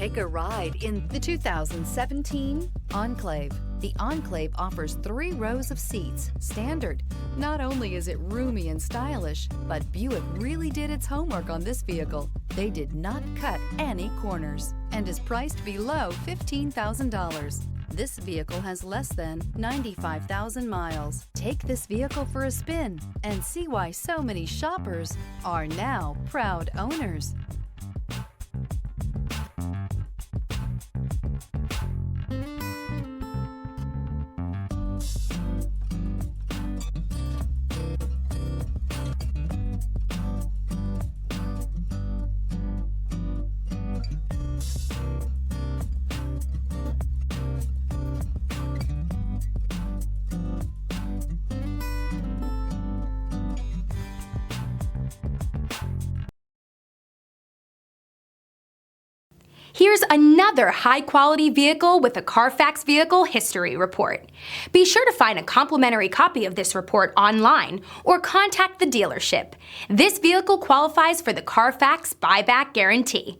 Take a ride in the 2017 Enclave. The Enclave offers 3 rows of seats, standard. Not only is it roomy and stylish, but Buick really did its homework on this vehicle. They did not cut any corners and is priced below $15,000. This vehicle has less than 95,000 miles. Take this vehicle for a spin and see why so many shoppers are now proud owners. Here's another high-quality vehicle with a Carfax Vehicle History Report. Be sure to find a complimentary copy of this report online or contact the dealership. This vehicle qualifies for the Carfax Buyback Guarantee.